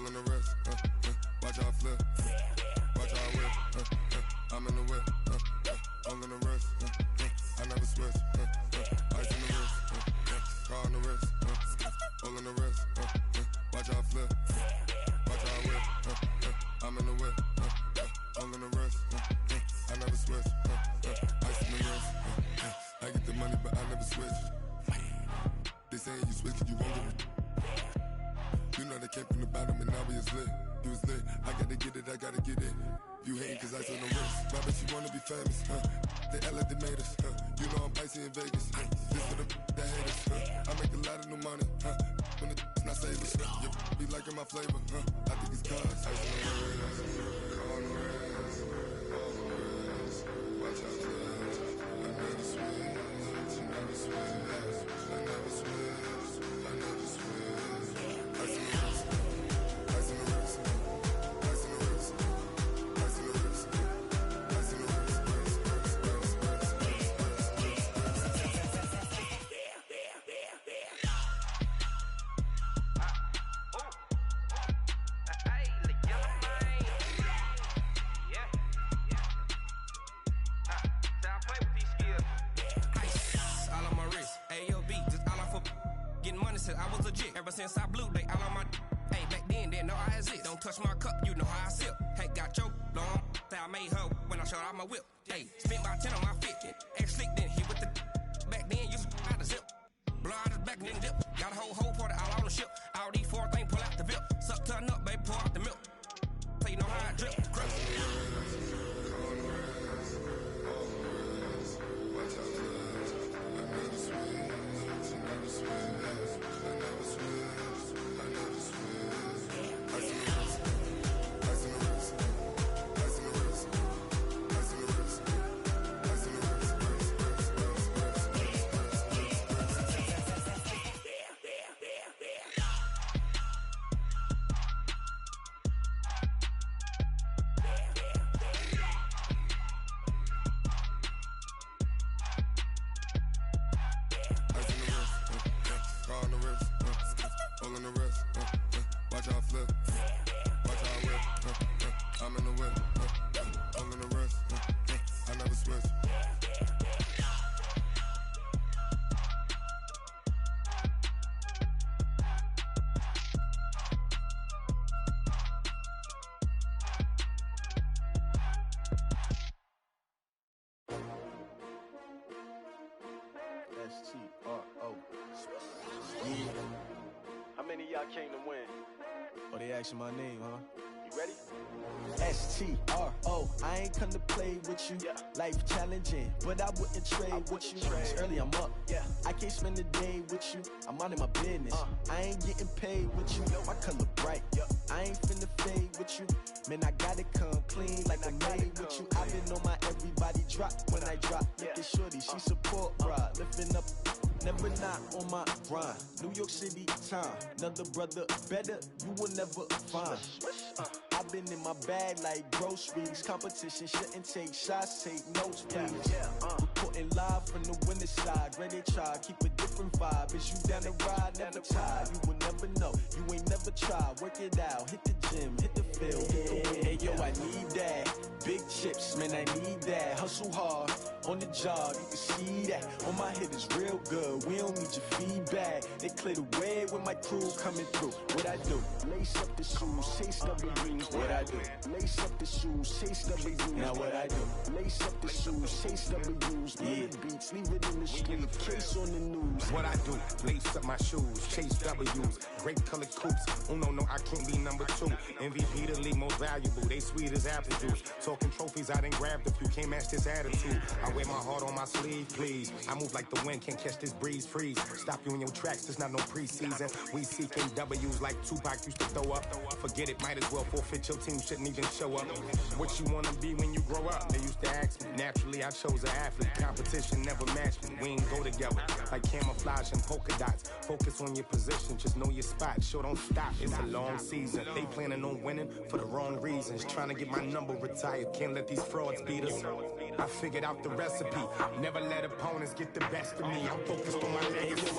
on the wrist, watch how I flip, watch how I whip, I'm in the whip, all in the wrist, I never switch, ice in the wrist, car on the wrist, all in the wrist, watch how I flip, watch how I whip, I'm in the whip, all in the wrist, I never switch, ice in the wrist, I get the money but I never switch. They saying you switch, you won't get it. You know they came from the bottom and now we is lit. You was lit, I gotta get it, I gotta get it. You hating cause ice on the wrist. My bitch, you wanna be famous, They act like they made us, You know I'm icy in Vegas, This for the that hate us, I make a lot of new money, When it's not savers, You be liking my flavor, I think it's cause ice on the wrist, on the wrist, on the wrist. Watch out, I never switch, I never switch, I never switch, I never switch. Ice in the wrist, ice in the wrist, ice in the wrist, ice in the wrist, ice in the wrist, I was legit. Ever since I blew, they all on my hey, back then, didn't know I exist. Don't touch my cup, you know how I sip. Hey, got your long, I made her when I showed out my whip. Hey, spent about 10 on my 50. Ex-slick, then hit with the back then, used to out the zip. Blow out his back, then dip. Got a whole party all on the ship. All these four things, pull out the VIP. Suck, turn up, baby, pour out the milk. So you know how I drip. Crush. My name, huh? You ready? S-T-R-O, I ain't come to play with you. Life challenging, but I wouldn't trade with you. It's early, I'm up. I can't spend a day with you. I'm out of my business. I ain't getting paid with you. My color bright. I ain't finna fade with you. Man, I gotta come clean like I made with you. I've been on my everybody drop when I drop. Look at shorty, she support ride. Lifting up, never not on my grind. New York City time, another brother better, you will never find. I've been in my bag like groceries. Competition shouldn't take shots, take notes, please. Reporting live from the winter side. Ready to try, keep a different vibe. Is you down the ride, never tired. You will never know, you ain't never tried. Work it out, hit the gym, hit the field, hit the wind. Hey yo, I need that. Big chips, man, I need that. Hustle hard, on the job, you can see that. On my hit is real good, we don't need your feedback. They clear the way with my crew coming through. What I do? Lace up the shoes, chase W's. What I do? Lace up the shoes, chase W's. Now what I do? Lace up the shoes, chase W's. Yeah, beats, leave it in the street, case on the news. What I do? Lace up my shoes, chase W's. Great colored coops. Oh no, I can't be number 2. MVP the league most valuable. They sweet as apple juice. Talking trophies, I done grabbed a few. Can't match this attitude. I wear my heart on my sleeve, please. I move like the wind, can't catch this breeze, freeze. Stop you in your tracks, there's not no preseason. We seeking W's like Tupac used to throw up. Forget it, might as well forfeit, your team shouldn't even show up. What you wanna be when you grow up? They used to ask me. Naturally, I chose an athlete. Competition never matched me. We ain't go together like camouflage and polka dots. Focus on your position, just know your spot. Sure, don't stop, it's a long season. They planning on winning for the wrong reasons. Trying to get my number retired, can't let these frauds beat us. I figured out the recipe. Never let opponents get the best of me. I'm focused on my legacy.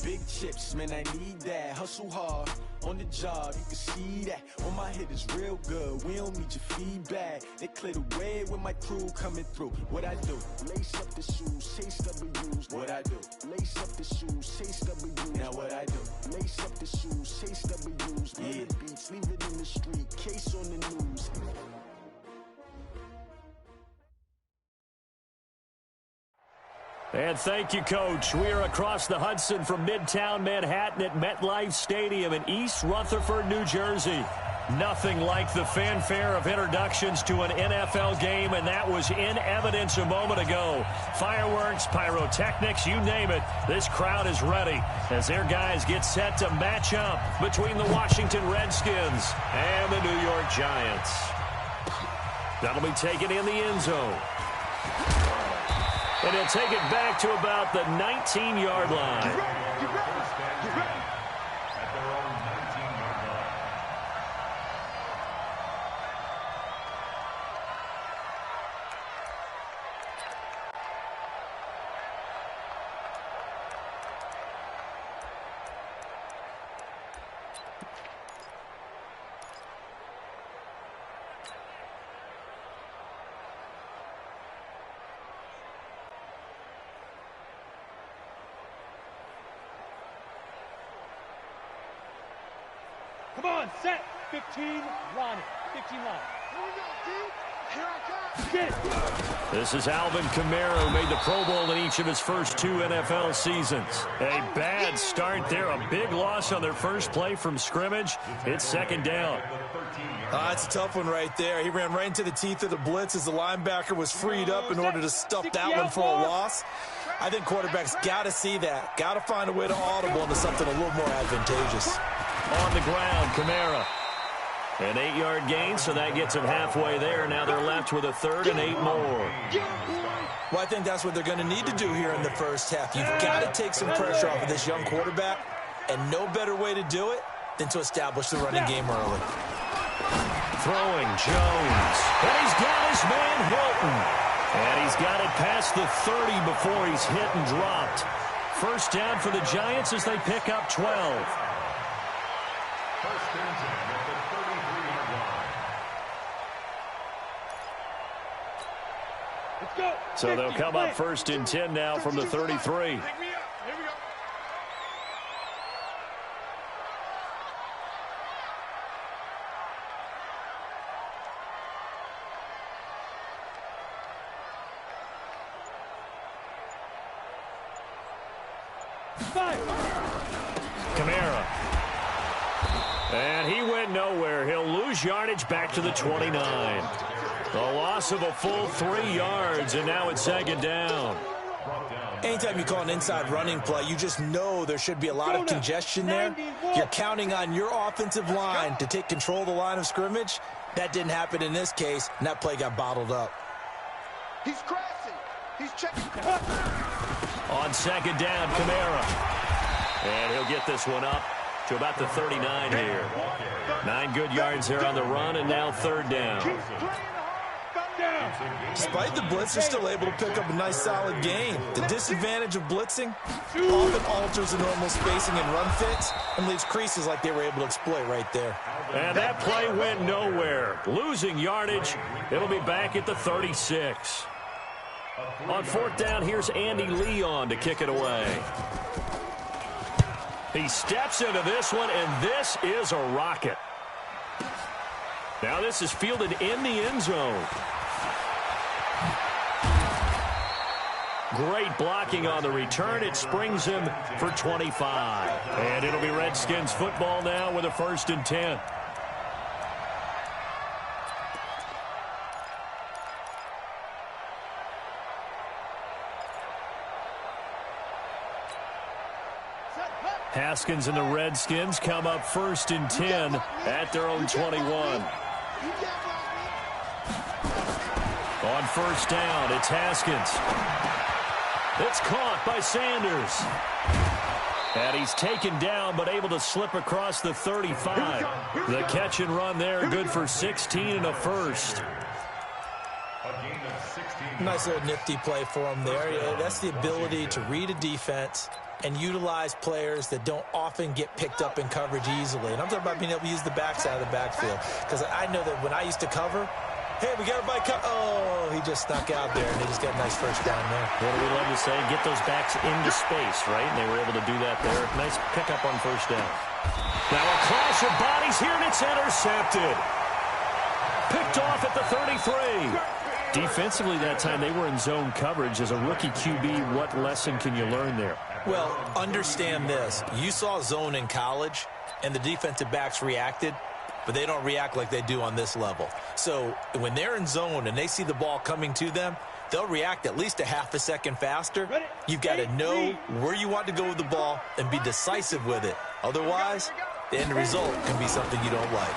Big chips, man, I need that. Hustle hard on the job, you can see that. On my head is real good, we don't need your feedback. They clear the way with my crew coming through. What I do? Lace up the shoes, chase W's. What I do? Lace up the shoes, chase W's. Now what I do? Lace up the shoes, chase W's. Yeah, beats, leave it in the street, case on the news. And thank you, Coach. We are across the Hudson from Midtown Manhattan at MetLife Stadium in East Rutherford, New Jersey. Nothing like the fanfare of introductions to an NFL game, and that was in evidence a moment ago. Fireworks, pyrotechnics, you name it. This crowd is ready as their guys get set to match up between the Washington Redskins and the New York Giants. That'll be taken in the end zone. And he'll take it back to about the 19-yard line. Come on, set. 15, run. 15 line. Here we go, dude. Here I come. This is Alvin Kamara, who made the Pro Bowl in each of his first 2 NFL seasons. A bad start there. A big loss on their first play from scrimmage. It's second down. It's a tough one right there. He ran right into the teeth of the blitz as the linebacker was freed up in order to stuff that one for a loss. I think quarterbacks got to see that. Got to find a way to audible into something a little more advantageous. On the ground, Kamara. An 8-yard gain, so that gets them halfway there. Now they're left with a third and 8 more. Well, I think that's what they're going to need to do here in the first half. You've got to take some pressure off of this young quarterback, and no better way to do it than to establish the running game early. Throwing Jones. And he's got his man Hilton. And he's got it past the 30 before he's hit and dropped. First down for the Giants as they pick up 12. So they'll come up first and 10 now from the 33. Kamara. And he went nowhere. He'll lose yardage back to the 29. A loss of a full 3 yards, and now it's second down. Anytime you call an inside running play, you just know there should be a lot of congestion there. You're counting on your offensive line to take control of the line of scrimmage. That didn't happen in this case, and that play got bottled up. He's crashing. He's checking. On second down, Kamara. And he'll get this one up to about the 39 here. 9 good yards here on the run, and now third down. Despite the blitz, they're still able to pick up a nice solid gain. The disadvantage of blitzing often alters the normal spacing and run fits and leaves creases like they were able to exploit right there. And that play went nowhere. Losing yardage. It'll be back at the 36. On fourth down, here's Andy Leon to kick it away. He steps into this one, and this is a rocket. Now this is fielded in the end zone. Great blocking on the return. It springs him for 25. And it'll be Redskins football now with a first and 10. Haskins and the Redskins come up first and 10 at their own 21. On first down, it's Haskins. It's caught by Sanders. And he's taken down, but able to slip across the 35. The catch and run there, good for 16 and a first. Nice little nifty play for him there. Yeah, that's the ability to read a defense and utilize players that don't often get picked up in coverage easily. And I'm talking about being able to use the backside of the backfield. Because I know that when I used to cover, hey, we got a bike. Oh, he just snuck out there, and they just got a nice first down there. What do we love to say? Get those backs into space, right? And they were able to do that there. Nice pickup on first down. Now a clash of bodies here, and it's intercepted. Picked off at the 33. Defensively that time, they were in zone coverage. As a rookie QB, what lesson can you learn there? Well, understand this. You saw zone in college, and the defensive backs reacted, but they don't react like they do on this level. So when they're in zone and they see the ball coming to them, they'll react at least a half a second faster. You've got to know where you want to go with the ball and be decisive with it. Otherwise, the end result can be something you don't like.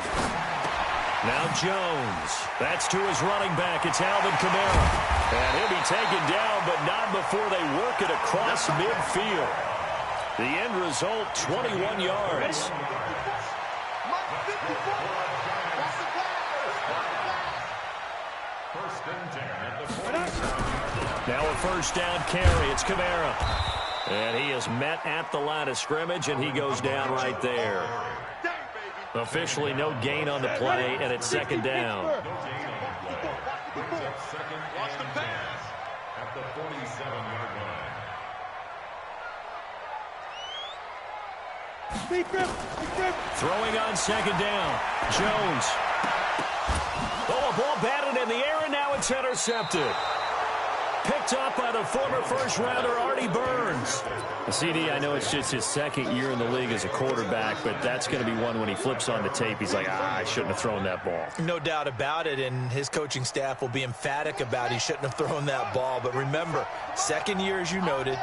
Now Jones. That's to his running back. It's Alvin Kamara. And he'll be taken down, but not before they work it across midfield. The end result, 21 yards. Now a first down carry. It's Kamara. And he is met at the line of scrimmage, and he goes down right there. Officially no gain on the play, and it's second down. Watch the pass at the 47-yard line. Throwing on second down. Jones. Oh, a ball batted in the air, and now it's intercepted. Picked up by the former first-rounder, Artie Burns. CD, I know it's just his second year in the league as a quarterback, but that's going to be one when he flips on the tape. He's like, I shouldn't have thrown that ball. No doubt about it, and his coaching staff will be emphatic about he shouldn't have thrown that ball. But remember, second year, as you noted,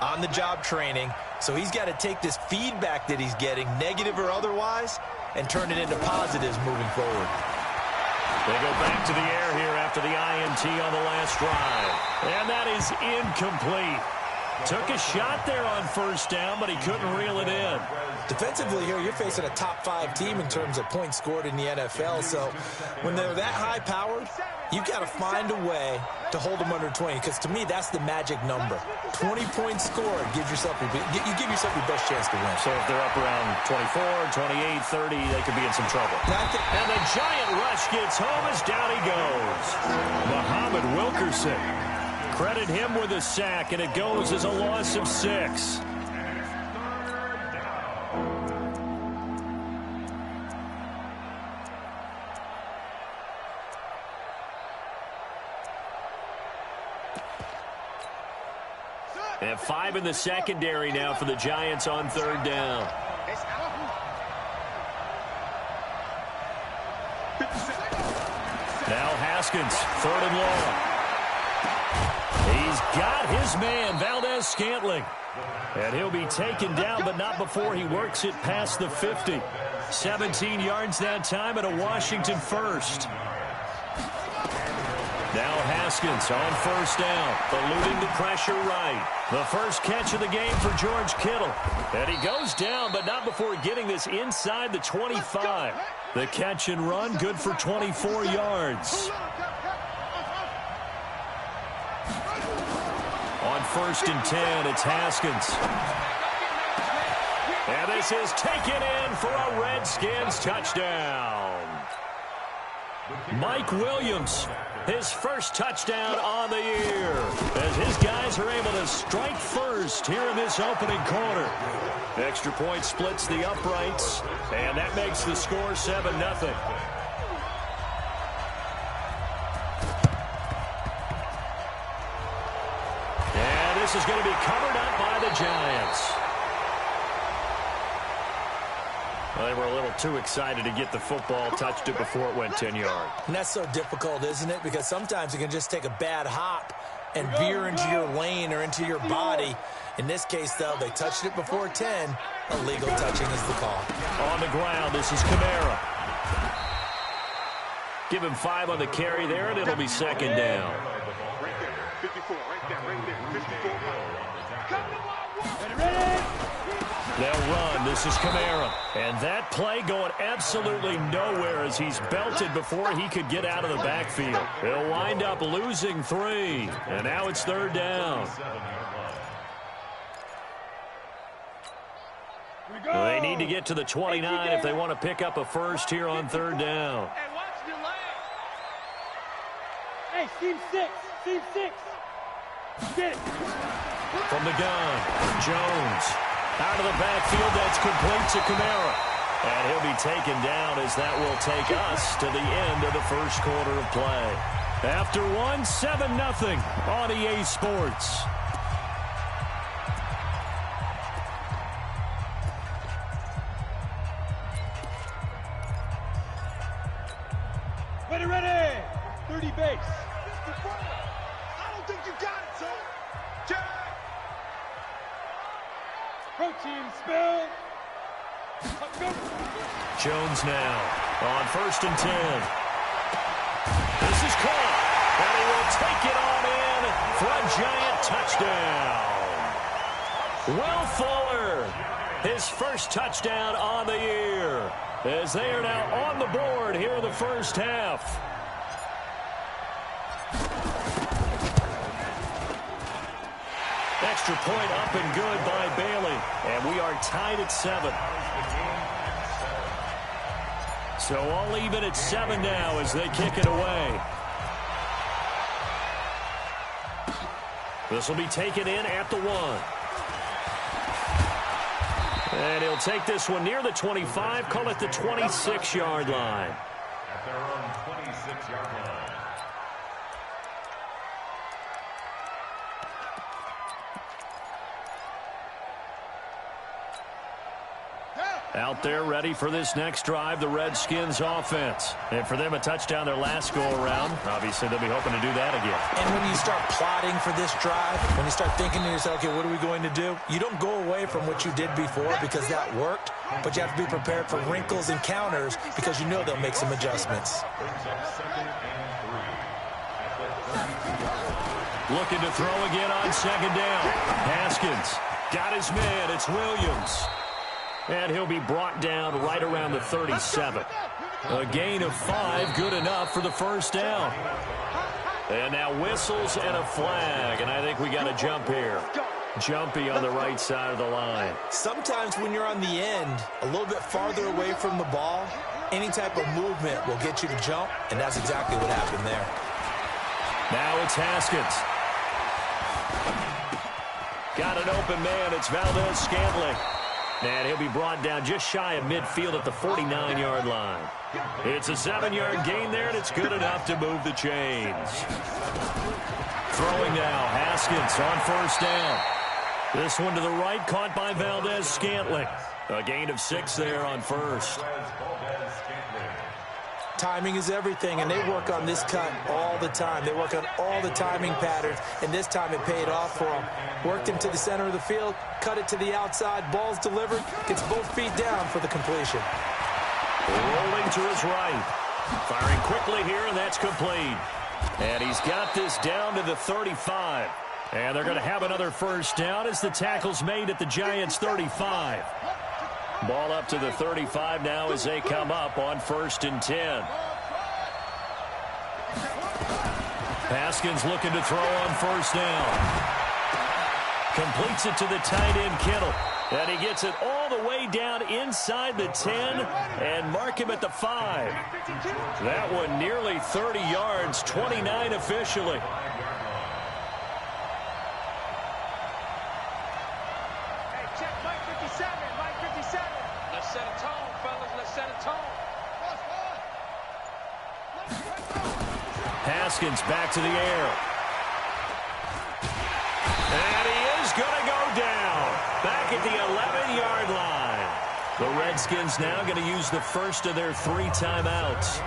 on-the-job training, so he's got to take this feedback that he's getting, negative or otherwise, and turn it into positives moving forward. They go back to the air here after the INT on the last drive. And that is incomplete. Took a shot there on first down, but he couldn't reel it in. Defensively here, you're facing a top-5 team in terms of points scored in the NFL. So when they're that high-powered, you've got to find a way to hold them under 20. Because to me, that's the magic number. 20 points scored gives yourself you give yourself your best chance to win. So if they're up around 24, 28, 30, they could be in some trouble. And the giant rush gets home as down he goes. Muhammad Wilkerson. Credit him with a sack, and it goes as a loss of 6. And 5 in the secondary now for the Giants on third down. Now Haskins, third and long. He's got his man, Valdez-Scantling. And he'll be taken down, but not before he works it past the 50. 17 yards that time, and a Washington first. Now Haskins on first down, eluding the pressure right. The first catch of the game for George Kittle. And he goes down, but not before getting this inside the 25. The catch and run, good for 24 yards. On first and 10, it's Haskins. And this is taken in for a Redskins touchdown. Mike Williams, his first touchdown on the year, as his guys are able to strike first here in this opening quarter. Extra point splits the uprights, and that makes the score 7-0. And this is going to be covered up by the Giants. Well, they were a little too excited to get the football, touched it before it went 10 yards. And that's so difficult, isn't it? Because sometimes it can just take a bad hop and veer into your lane or into your body. In this case, though, they touched it before 10. Illegal touching is the call. On the ground, this is Kamara. Give him 5 on the carry there, and it'll be second down. Right there, 54, right there, 54. They'll run. This is Kamara. And that play going absolutely nowhere as he's belted before he could get out of the backfield. They'll wind up losing 3. And now it's third down. They need to get to the 29 if they want to pick up a first here on third down. Hey, watch the leg. Hey, team 6. Team 6. Get it. From the gun, Jones. Out of the backfield, that's complete to Kamara. And he'll be taken down as that will take us to the end of the first quarter of play. After one, 7-0 on EA Sports. Ready. 30 base. I don't think you got it, son. Jack! Protein spill. Jones now on 1st and 10. This is caught, and he will take it on in for a giant touchdown. Will Fuller, his first touchdown on the year, as they are now on the board here in the first half. Extra point up and good by Bailey, and we are tied at 7. So all even at 7 now as they kick it away. This will be taken in at the 1. And he'll take this one near the 25, call it the 26-yard line. At their own 26-yard line. Out there ready for this next drive, the Redskins offense. And for them, a touchdown their last go-around. Obviously, they'll be hoping to do that again. And when you start plotting for this drive, when you start thinking to yourself, okay, what are we going to do? You don't go away from what you did before because that worked, but you have to be prepared for wrinkles and counters because you know they'll make some adjustments. Looking to throw again on 2nd down. Haskins got his man. It's Williams. And he'll be brought down right around the 37. A gain of 5, good enough for the first down. And now whistles and a flag, and I think we got a jump here. Jumpy on the right side of the line. Sometimes when you're on the end, a little bit farther away from the ball, any type of movement will get you to jump, and that's exactly what happened there. Now it's Haskins. Got an open man. It's Valdez-Scantling. And he'll be brought down just shy of midfield at the 49-yard line. It's a 7-yard gain there, and it's good enough to move the chains. Throwing now, Haskins on 1st down. This one to the right, caught by Valdez-Scantling. A gain of 6 there on 1st. Timing is everything, and they work on this cut all the time. They work on all the timing patterns, and this time it paid off for them. Worked him to the center of the field, cut it to the outside, ball's delivered, gets both feet down for the completion. Rolling to his right. Firing quickly here, and that's complete. And he's got this down to the 35. And they're going to have another first down as the tackle's made at the Giants' 35. Ball up to the 35 now as they come up on 1st and 10. Haskins looking to throw on 1st down. Completes it to the tight end, Kittle. And he gets it all the way down inside the 10 and mark him at the 5. That one nearly 30 yards, 29 officially. Haskins back to the air. And he is going to go down. Back at the 11-yard line. The Redskins now going to use the first of their 3 timeouts.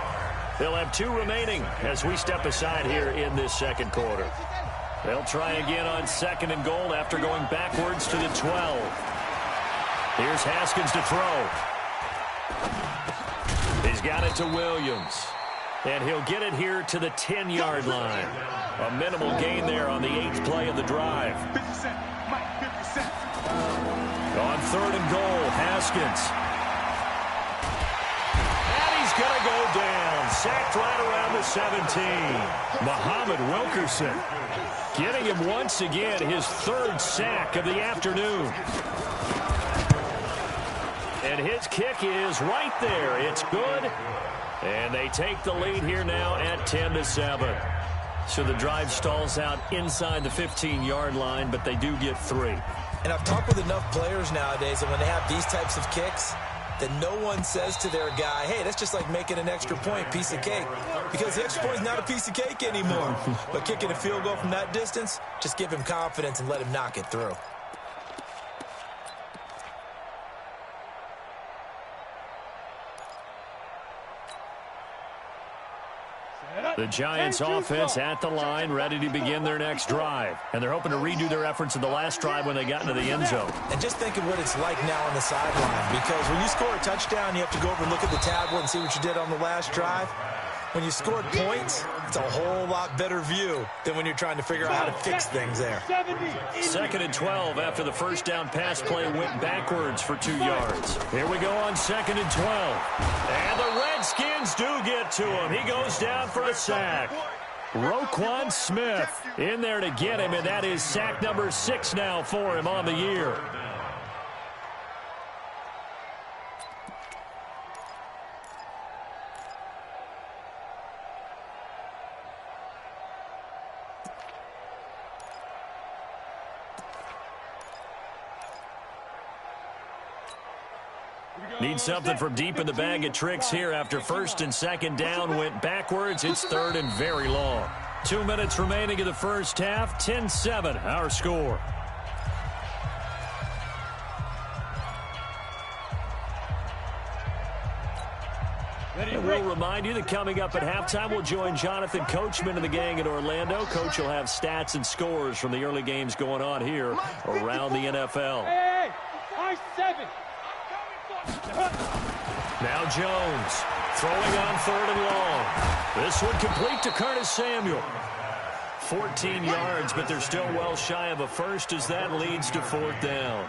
They'll have 2 remaining as we step aside here in this second quarter. They'll try again on 2nd and goal after going backwards to the 12. Here's Haskins to throw. He's got it to Williams. And he'll get it here to the 10-yard line. A minimal gain there on the 8th play of the drive. On 3rd and goal, Haskins. And he's going to go down. Sacked right around the 17. Muhammad Wilkerson getting him once again his 3rd sack of the afternoon. And his kick is right there. It's good. And they take the lead here now at 10-7. So the drive stalls out inside the 15-yard line, but they do get 3. And I've talked with enough players nowadays that when they have these types of kicks, that no one says to their guy, hey, that's just like making an extra point, piece of cake. Because the extra point is not a piece of cake anymore. But kicking a field goal from that distance, just give him confidence and let him knock it through. The Giants offense at the line, ready to begin their next drive. And they're hoping to redo their efforts in the last drive when they got into the end zone. And just think of what it's like now on the sideline. Because when you score a touchdown, you have to go over and look at the tablet and see what you did on the last drive. When you scored points, it's a whole lot better view than when you're trying to figure out how to fix things there. 2nd and 12 after the first down pass play went backwards for 2 yards. Here we go on 2nd and 12. And the Redskins do get to him. He goes down for a sack. Roquan Smith in there to get him, and that is sack number 6 now for him on the year. Need something from deep in the bag of tricks here after 1st and 2nd down went backwards. It's 3rd and very long. 2 minutes remaining in the first half. 10-7 our score. And we'll remind you that coming up at halftime, we'll join Jonathan Coachman and the gang in Orlando. Coach will have stats and scores from the early games going on here around the NFL. Hey, I-7. Now Jones throwing on 3rd and long. This one complete to Curtis Samuel. 14 yards, but they're still well shy of a first as that leads to 4th down.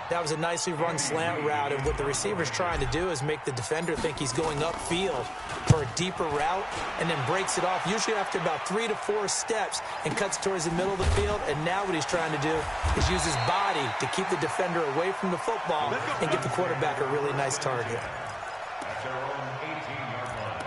That was a nicely run slant route, and what the receiver's trying to do is make the defender think he's going upfield for a deeper route and then breaks it off, usually after about 3 to 4 steps, and cuts towards the middle of the field. And now what he's trying to do is use his body to keep the defender away from the football and get the quarterback a really nice target. At their own 18-yard line.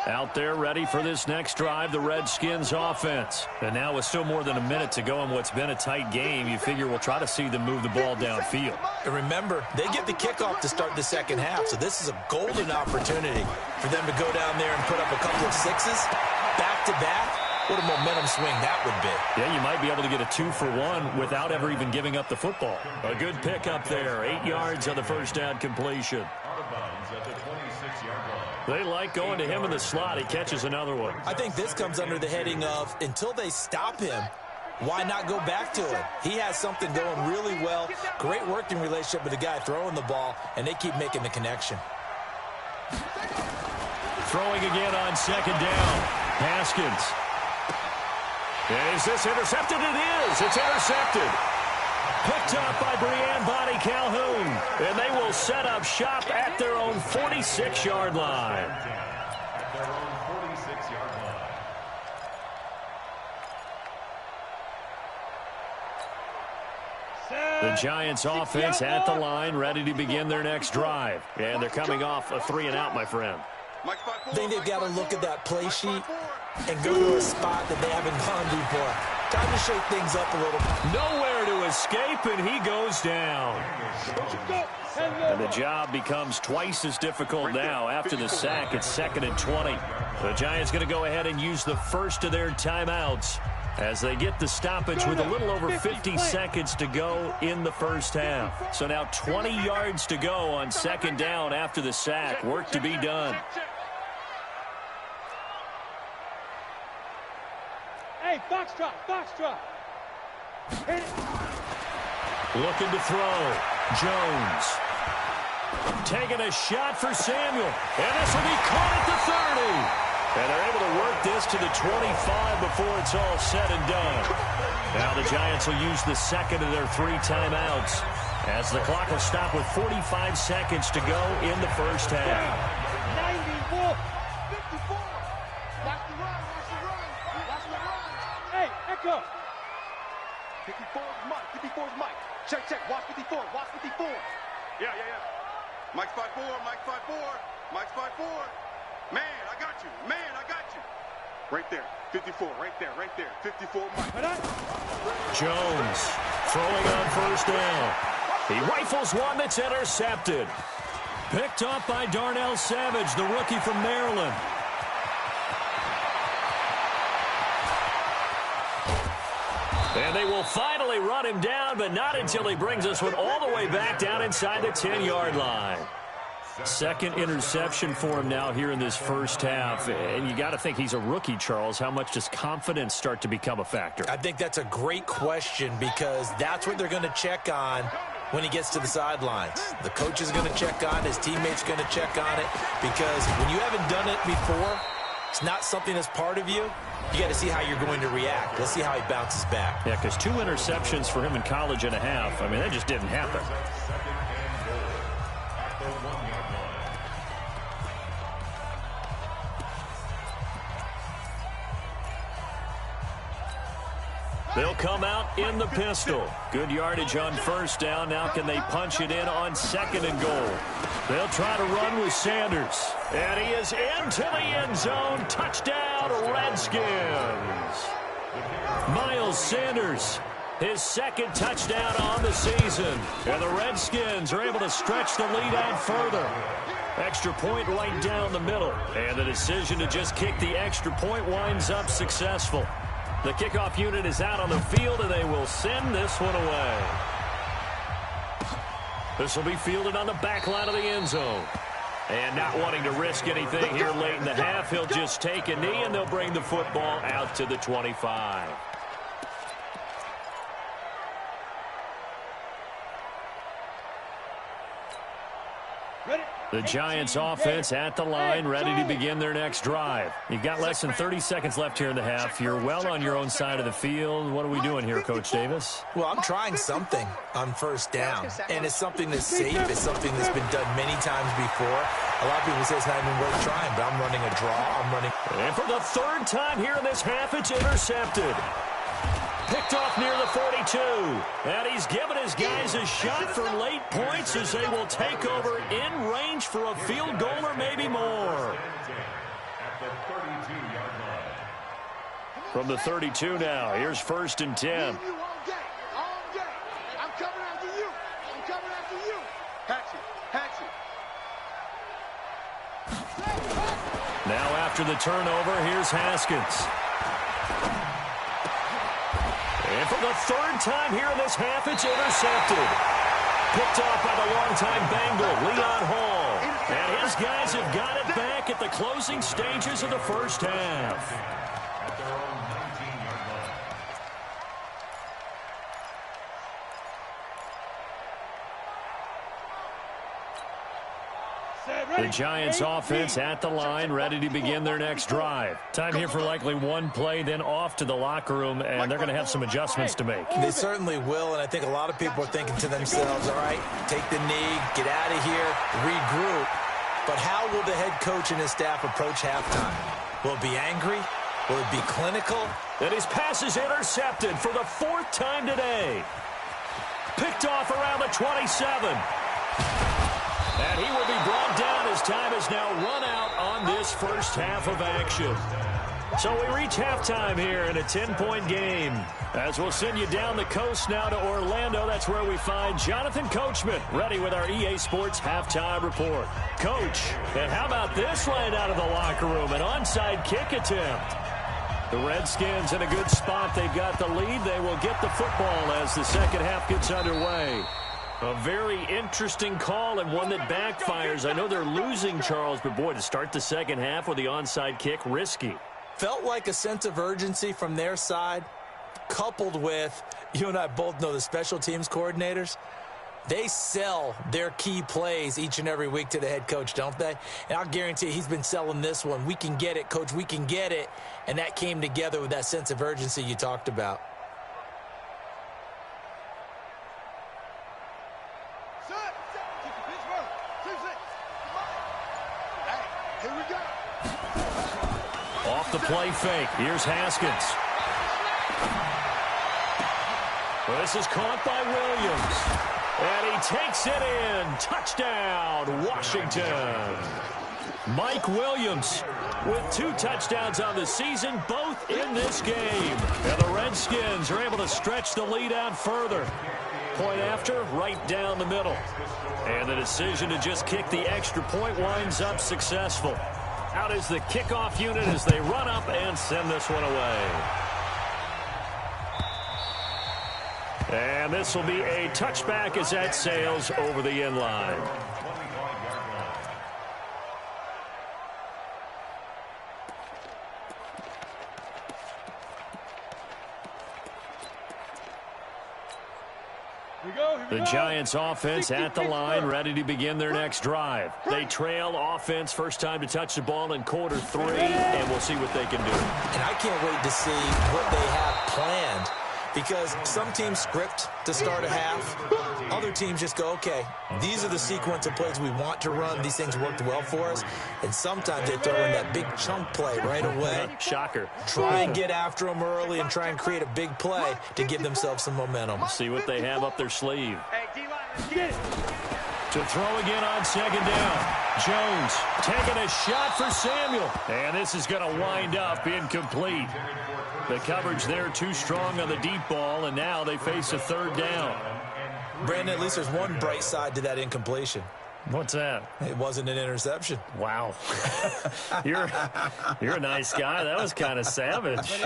Out there ready for this next drive, the Redskins offense. And now with still more than a minute to go in what's been a tight game, you figure we'll try to see them move the ball downfield. And remember, they get the kickoff to start the second half, so this is a golden opportunity for them to go down there and put up a couple of sixes back-to-back. What a momentum swing that would be. Yeah, you might be able to get a 2-for-1 without ever even giving up the football. A good pickup there. 8 yards on the first down completion. At the 26-yard line. They like going to him in the slot. He catches another one. I think this comes under the heading of, until they stop him, why not go back to him? He has something going really well. Great working relationship with the guy throwing the ball, and they keep making the connection. Throwing again on 2nd down. Haskins. Is this intercepted? It is. It's intercepted. Picked up by Breanne Bonnie Calhoun. And they will set up shop at their own 46-yard line. At their own 46-yard line. The Giants offense at the line, ready to begin their next drive. And they're coming off a 3-and-out, my friend. I think they've got to look at that play sheet and go to a spot that they haven't gone before. Time to shake things up a little. Nowhere to escape, and he goes down. And the job becomes twice as difficult now after the sack. It's 2nd and 20. The Giants going to go ahead and use the first of their timeouts as they get the stoppage with a little over 50 seconds to go in the first half. So now 20 yards to go on 2nd down after the sack. Work to be done. Hey, foxtrot, foxtrot. Hit it. Looking to throw. Jones. Taking a shot for Samuel. And this will be caught at the 30. And they're able to work this to the 25 before it's all said and done. Now the Giants will use the second of their 3 timeouts as the clock will stop with 45 seconds to go in the first half. 94, 54. Watch the run, watch the run, watch the run. Hey, Echo. 54 is Mike, 54 is Mike. Check, check, watch 54, watch 54. Yeah. Mike's 5-4, Mike's 5-4, Mike's 5-4. Man, I got you. Man, I got you. Right there. 54. Right there. 54. Mike. Jones throwing on first down. He rifles one that's intercepted. Picked off by Darnell Savage, the rookie from Maryland. And they will finally run him down, but not until he brings this one all the way back down inside the 10-yard line. Second interception for him now here in this first half. And you got to think he's a rookie, Charles. How much does confidence start to become a factor? I think that's a great question because that's what they're going to check on when he gets to the sidelines. The coach is going to check on it. His teammates going to check on it because when you haven't done it before, it's not something that's part of you. You got to see how you're going to react. Let's see how he bounces back. Yeah, because 2 interceptions for him in college and a half. I mean, that just didn't happen. They'll come out in the pistol. Good yardage on first down. Now can they punch it in on second and goal? They'll try to run with Sanders. And he is into the end zone. Touchdown, Redskins. Miles Sanders, his second touchdown on the season. And the Redskins are able to stretch the lead out further. Extra point right down the middle. And the decision to just kick the extra point winds up successful. The kickoff unit is out on the field, and they will send this one away. This will be fielded on the back line of the end zone. And not wanting to risk anything here late in the half, he'll just take a knee, and they'll bring the football out to the 25. The Giants offense at the line, ready to begin their next drive. You've got less than 30 seconds left here in the half. You're well on your own side of the field. What are we doing here, Coach Davis? Well, I'm trying something on first down, and it's something that's safe. It's something that's been done many times before. A lot of people say it's not even worth trying, but I'm running a draw. And for the 3rd time here in this half, it's intercepted. Picked off near the 42. And he's given his guys a shot for late points as they will take over in range for a field goal or maybe more. From the 32 now, here's 1st and 10. I'm coming after you. I'm coming after you. Hatch it. Now after the turnover, here's Haskins. And for the 3rd time here in this half, it's intercepted. Picked off by the longtime Bengal, Leon Hall. And his guys have got it back at the closing stages of the first half. At their own 19-yard line. The Giants offense at the line, ready to begin their next drive. Time here for likely one play, then off to the locker room, and they're going to have some adjustments to make. They certainly will, and I think a lot of people are thinking to themselves, all right, take the knee, get out of here, regroup. But how will the head coach and his staff approach halftime? Will it be angry? Will it be clinical? And his pass is intercepted for the 4th time today. Picked off around the 27. And he will be brought down as time is now run out on this first half of action. So we reach halftime here in a 10-point game. As we'll send you down the coast now to Orlando, that's where we find Jonathan Coachman ready with our EA Sports halftime report. Coach, and how about this right out of the locker room? An onside kick attempt. The Redskins in a good spot. They've got the lead. They will get the football as the second half gets underway. A very interesting call and one that backfires. I know they're losing, Charles, but boy, to start the second half with the onside kick, risky. Felt like a sense of urgency from their side, coupled with, you and I both know the special teams coordinators, They sell their key plays each and every week to the head coach, don't they? And I'll guarantee he's been selling this one. We can get it, coach. We can get it. And that came together with that sense of urgency you talked about. Off the play fake. Here's Haskins. Well, this is caught by Williams. And he takes it in. Touchdown, Washington. Mike Williams with 2 touchdowns on the season, both in this game. And the Redskins are able to stretch the lead out further. Point after, right down the middle. And the decision to just kick the extra point winds up successful. Out is the kickoff unit as they run up and send this one away. And this will be a touchback as that sails over the end line. The Giants offense at the line, ready to begin their next drive. They trail offense, first time to touch the ball in quarter 3, and we'll see what they can do. And I can't wait to see what they have planned, because some teams script to start a half. Other teams just go, okay, these are the sequence of plays we want to run. These things worked well for us. And sometimes they throw in that big chunk play right away. Shocker. Try and get after them early and try and create a big play to give themselves some momentum. See what they have up their sleeve. To throw again on second down. Jones taking a shot for Samuel. And this is going to wind up incomplete. The coverage there too strong on the deep ball, and now they face a third down. Brandon, at least there's one bright side to that incompletion. What's that? It wasn't an interception. Wow. You're a nice guy. That was kind of savage.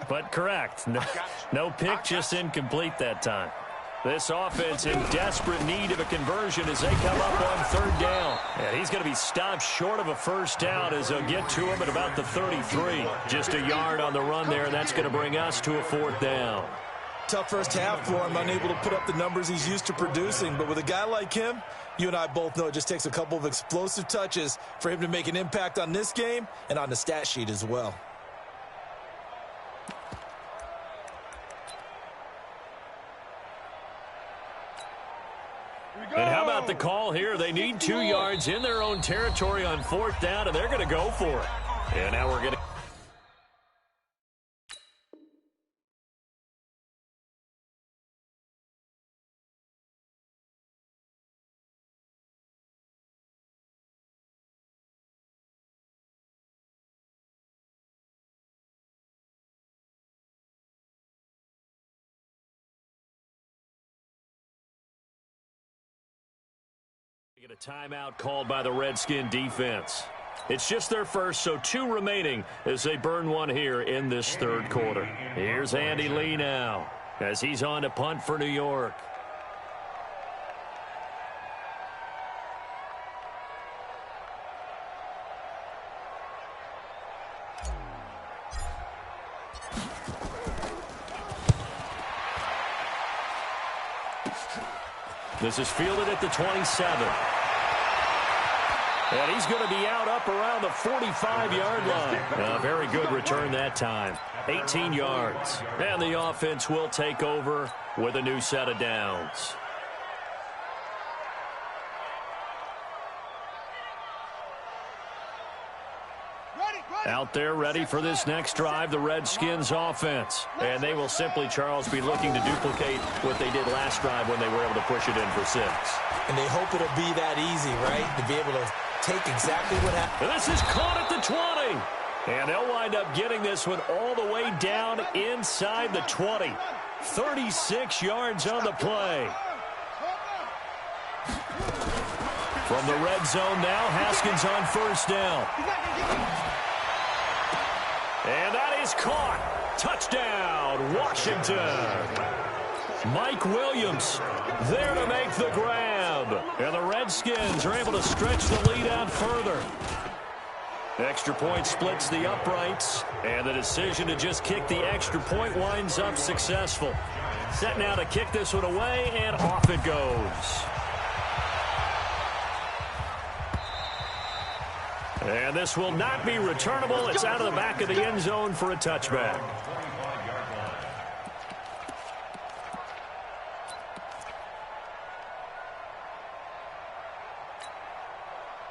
But correct. No pick, just incomplete that time. This offense in desperate need of a conversion as they come up on third down. And he's going to be stopped short of a first down as they'll get to him at about the 33. Just a yard on the run there, and that's going to bring us to a fourth down. Tough first half for him, unable to put up the numbers he's used to producing. But with a guy like him, you and I both know it just takes a couple of explosive touches for him to make an impact on this game and on the stat sheet as well. And how about the call here? They need 2 yards in their own territory on fourth down, and they're going to go for it. And now we're going to... Get a timeout called by the Redskin defense. It's just their first, so 2 remaining as they burn one here in this third quarter. Here's Andy Lee now as he's on to punt for New York. This is fielded at the 27. And he's going to be out up around the 45-yard line. A very good return that time. 18 yards. And the offense will take over with a new set of downs. Out there ready for this next drive, the Redskins offense. And they will simply, Charles, be looking to duplicate what they did last drive when they were able to push it in for 6. And they hope it'll be that easy, right? To be able to take exactly what happened. This is caught at the 20. And they'll wind up getting this one all the way down inside the 20. 36 yards on the play. From the red zone now, Haskins on first down. And that is caught. Touchdown, Washington. Mike Williams there to make the grab. And the Redskins are able to stretch the lead out further. Extra point splits the uprights. And the decision to just kick the extra point winds up successful. Set now to kick this one away, and off it goes. And this will not be returnable. It's out of the back of the end zone for a touchback.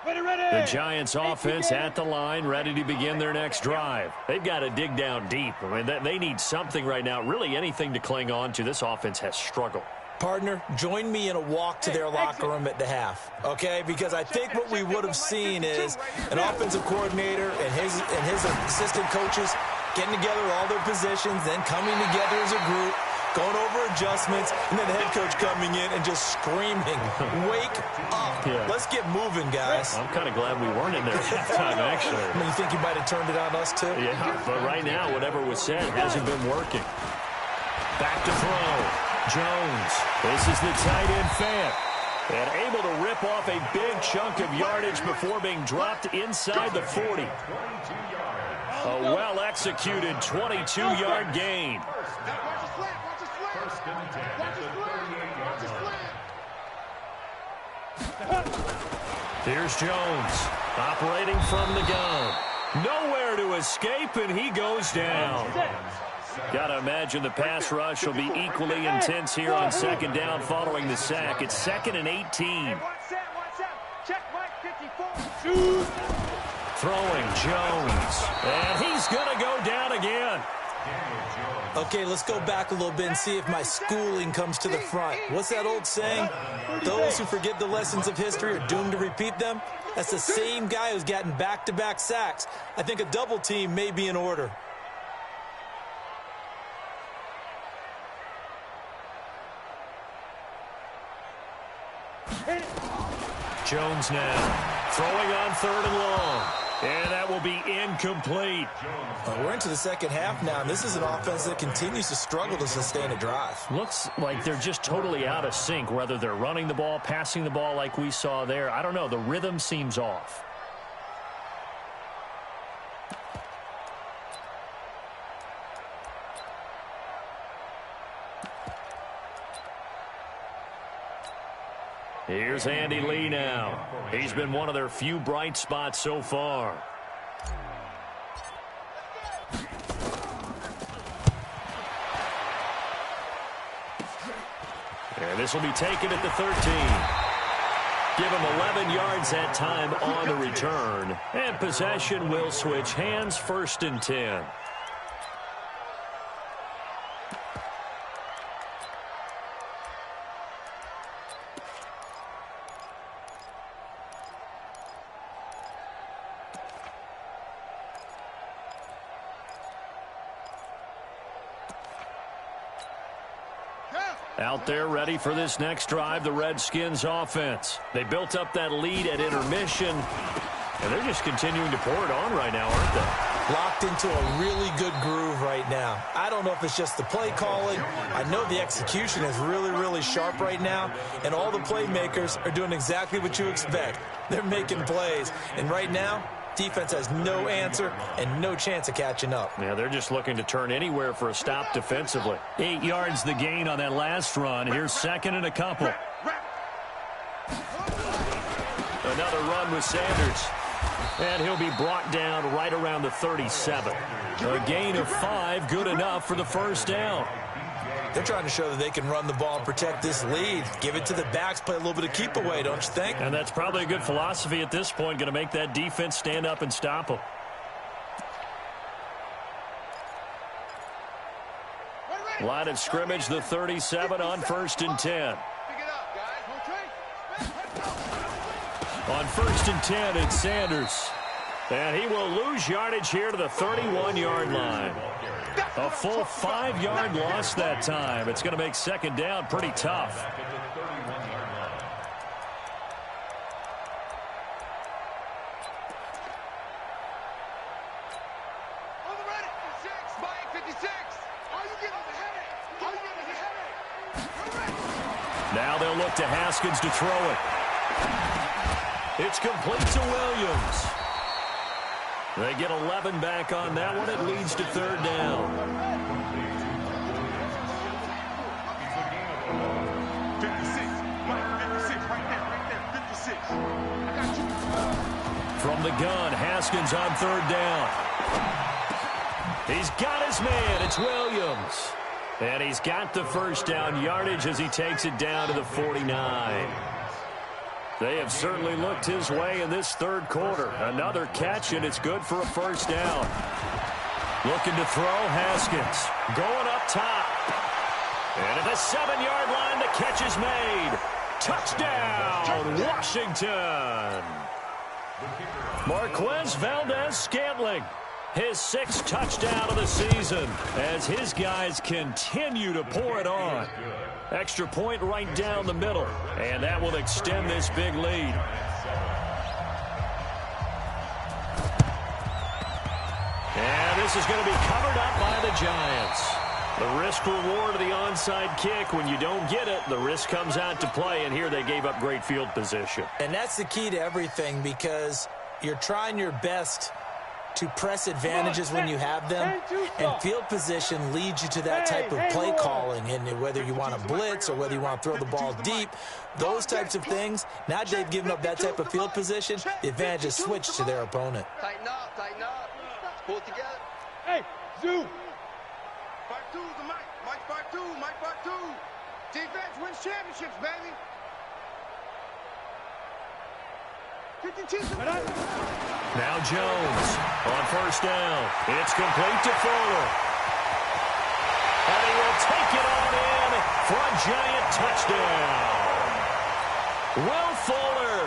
The Giants offense at the line, ready to begin their next drive. They've got to dig down deep. I mean, they need something right now, really anything to cling on to. This offense has struggled. Partner, join me in a walk to their locker room at the half, okay? Because I think what we would have seen is an offensive coordinator and his assistant coaches getting together all their positions, then coming together as a group, going over adjustments, and then the head coach coming in and just screaming, wake up. Yeah. Let's get moving, guys. I'm kind of glad we weren't in there at halftime, actually. I mean, you think you might have turned it on us, too? Yeah, but right now, whatever was said hasn't been working. Back to throw. Jones. This is the tight end fan. And able to rip off a big chunk of yardage before being dropped inside the 40. A well-executed 22-yard gain. Here's Jones, operating from the gun. Nowhere to escape, and he goes down. Got to imagine the pass rush will be equally intense here on second down following the sack. It's 2nd and 18. Throwing Jones, and he's going to go down again. Okay, let's go back a little bit and see if my schooling comes to the front. What's that old saying? Those who forget the lessons of history are doomed to repeat them. That's the same guy who's gotten back-to-back sacks. I think a double team may be in order. Jones now throwing on 3rd and long. And that will be incomplete. We're into the second half now. This is an offense that continues to struggle to sustain a drive. Looks like they're just totally out of sync, whether they're running the ball, passing the ball like we saw there. I don't know. The rhythm seems off. Here's Andy Lee now. He's been one of their few bright spots so far. And this will be taken at the 13. Give him 11 yards that time on the return. And possession will switch hands, 1st and 10. Out there ready for this next drive, the Redskins offense. They built up that lead at intermission, and they're just continuing to pour it on right now, aren't they? Locked into a really good groove right now. I don't know if it's just the play calling. I know the execution is really, really sharp right now, and all the playmakers are doing exactly what you expect. They're making plays, and right now, defense has no answer and no chance of catching up. Yeah, they're just looking to turn anywhere for a stop defensively. 8 yards the gain on that last run. Here's 2nd and a couple. Another run with Sanders. And he'll be brought down right around the 37. A gain of 5, good enough for the 1st down. They're trying to show that they can run the ball and protect this lead. Give it to the backs, play a little bit of keep away, don't you think? And that's probably a good philosophy at this point, going to make that defense stand up and stop them. Line of scrimmage, the 37 on 1st and 10. On 1st and 10, it's Sanders. And he will lose yardage here to the 31-yard line. A full 5-yard loss that time. It's going to make 2nd down pretty tough. Now they'll look to Haskins to throw it. It's complete to Williams. They get 11 back on that one. It leads to 3rd down. From the gun, Haskins on third down. He's got his man. It's Williams. And he's got the first down yardage as he takes it down to the 49. They have certainly looked his way in this third quarter. Another catch, and it's good for a first down. Looking to throw, Haskins. Going up top. And at the 7-yard line, the catch is made. Touchdown, Washington. Marquez Valdez-Scantling. His 6th touchdown of the season as his guys continue to pour it on. Extra point right down the middle, and that will extend this big lead. And this is going to be covered up by the Giants. The risk reward of the onside kick. When you don't get it, the risk comes out to play, and here they gave up great field position. And that's the key to everything, because you're trying your best to press advantages when you have them, and field position leads you to that type of play calling. And whether you want to blitz or whether you want to throw the ball deep, those types of things, now that they've given up that type of field position, the advantage is switched to their opponent. Tighten up, tighten up. Pull it together. Hey, Zoo. 5-2 to Mike. Mike 5-2, Mike 5-2. Defense wins championships, baby. Now Jones on first down. It's complete to Fuller. And he will take it on in for a Giant touchdown. Will Fuller.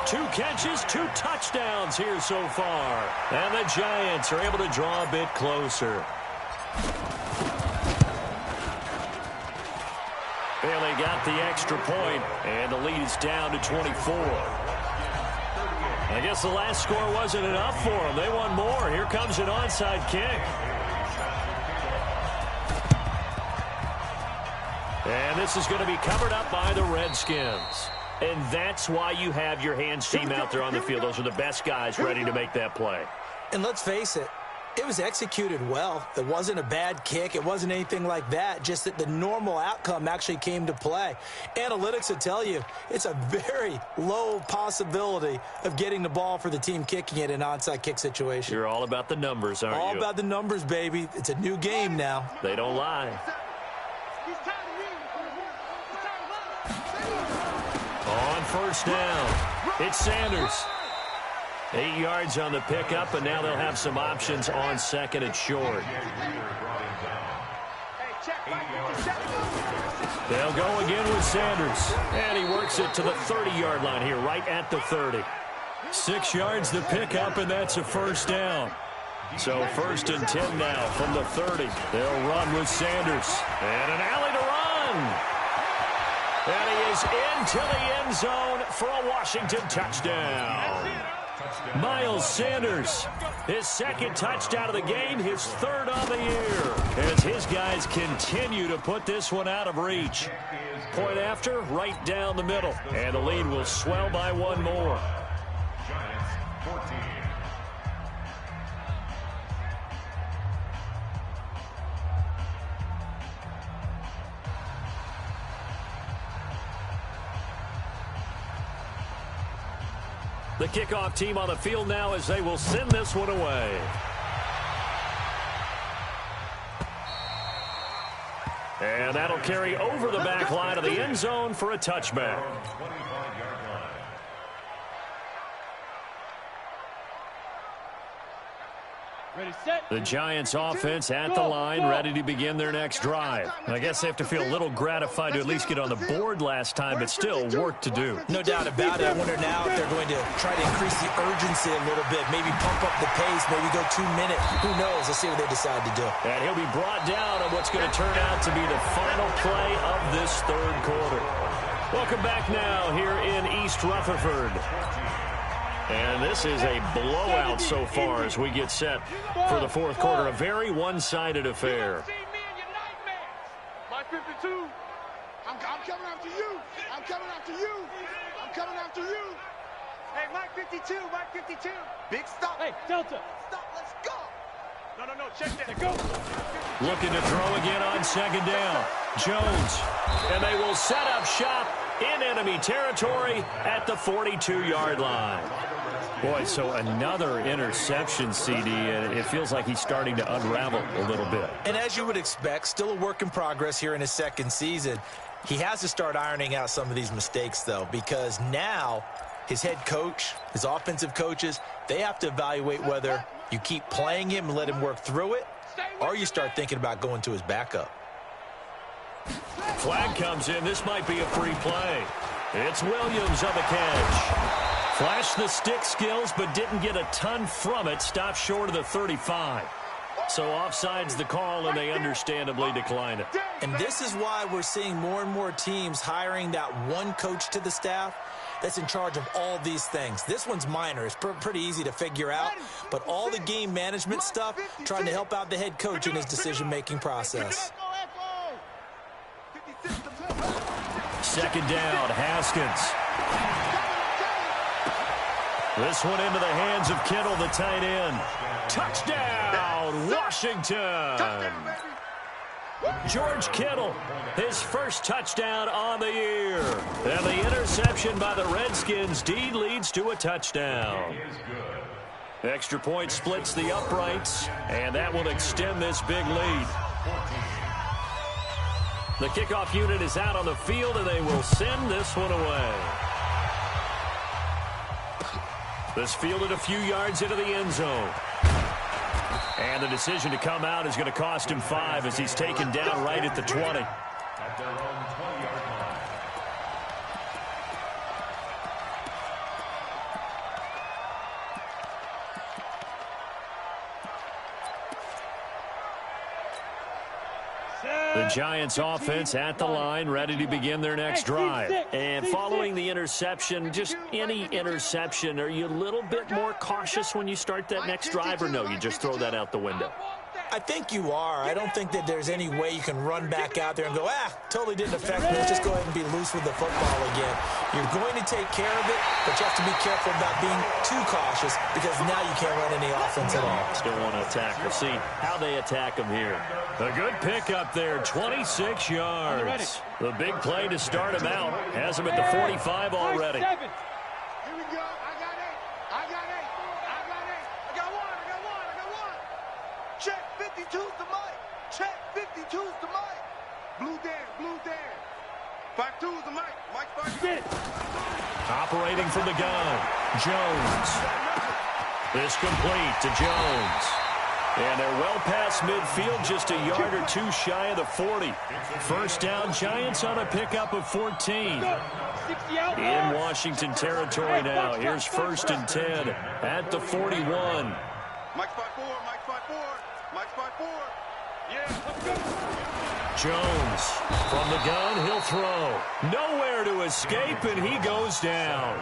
2 catches, 2 touchdowns here so far. And the Giants are able to draw a bit closer. Bailey got the extra point, and the lead is down to 24. I guess the last score wasn't enough for them. They want more. Here comes an onside kick. And this is going to be covered up by the Redskins. And that's why you have your hands team out there on the field. Those are the best guys ready to make that play. And let's face it, it was executed well. It wasn't a bad kick. It wasn't anything like that. Just that the normal outcome actually came to play. Analytics will tell you it's a very low possibility of getting the ball for the team kicking it in an onside kick situation. You're all about the numbers, aren't you? All about the numbers, baby. It's a new game now. They don't lie. On first down, it's Sanders. 8 yards on the pickup, and now they'll have some options on second and short. They'll go again with Sanders, and he works it to the 30-yard line here, right at the 30. 6 yards the pickup, and that's a first down. So first and 10 now from the 30. They'll run with Sanders, and an alley to run. And he is into the end zone for a Washington touchdown. Miles Sanders, his 2nd touchdown of the game, his 3rd on the year, as his guys continue to put this one out of reach. Point after, right down the middle, and the lead will swell by 1 more. Giants 14. The kickoff team on the field now as they will send this one away. And that'll carry over the back line of the end zone for a touchback. The Giants offense at the line, ready to begin their next drive. I guess they have to feel a little gratified to at least get on the board last time, but still work to do. No doubt about it. I wonder now if they're going to try to increase the urgency a little bit, maybe pump up the pace, maybe go 2 minutes. Who knows? Let's see what they decide to do. And he'll be brought down on what's going to turn out to be the final play of this 3rd quarter. Welcome back now here in East Rutherford. And this is a blowout so far as we get set for the 4th quarter. A very one-sided affair. Mike 52. I'm coming after you. I'm coming after you. I'm coming after you. Hey, Mike 52. Mike 52. Big stop. Hey, Delta. Stop. Let's go. No. Check that. Go. Looking to throw again on 2nd down. Jones. And they will set up shop in enemy territory at the 42-yard line. Boy, so another interception, CD, and it feels like he's starting to unravel a little bit. And as you would expect, still a work in progress here in his second season. He has to start ironing out some of these mistakes, though, because now his head coach, his offensive coaches, they have to evaluate whether you keep playing him and let him work through it, or you start thinking about going to his backup. Flag comes in. This might be a free play. It's Williams on the catch. Flashed the stick skills, but didn't get a ton from it. Stopped short of the 35. So offside's the call, and they understandably decline it. And this is why we're seeing more and more teams hiring that one coach to the staff that's in charge of all these things. This one's minor. It's pretty easy to figure out. But all the game management stuff, trying to help out the head coach in his decision-making process. Second down, Haskins. This one into the hands of Kittle, the tight end. Touchdown, Washington. George Kittle, his first touchdown on the year. And the interception by the Redskins deed leads to a touchdown. Extra point splits the uprights, and that will extend this big lead. The kickoff unit is out on the field, and they will send this one away. This fielded a few yards into the end zone. And the decision to come out is going to cost him 5 as he's taken down right at the 20. At their own 20-yard line. The Giants offense at the line, ready to begin their next drive. And following the interception, just any interception, are you a little bit more cautious when you start that next drive, or no, you just throw that out the window? I think you are. I don't think that there's any way you can run back out there and go, totally didn't affect me. Let's just go ahead and be loose with the football again. You're going to take care of it, but you have to be careful about being too cautious because now you can't run any offense at all. Still want to attack. We'll see how they attack them here. A good pickup there, 26 yards. The big play to start him out. Has him at the 45 already. Here we go. I got 8. I got 8. I got 8. I got 1. I got 1. I got 1. Check 52's the mic. Check 52's the mic. Blue Dan. Blue Dan. 52's the mic. Mike 52. Operating from the gun, Jones. This complete to Jones. And they're well past midfield, just a yard or two shy of the 40. First down, Giants on a pickup of 14. In Washington territory now. Here's 1st and 10 at the 41. Mike 5-4. Mike 5-4. Mike 5-4. Yeah. Jones from the gun, he'll throw. Nowhere to escape, and he goes down.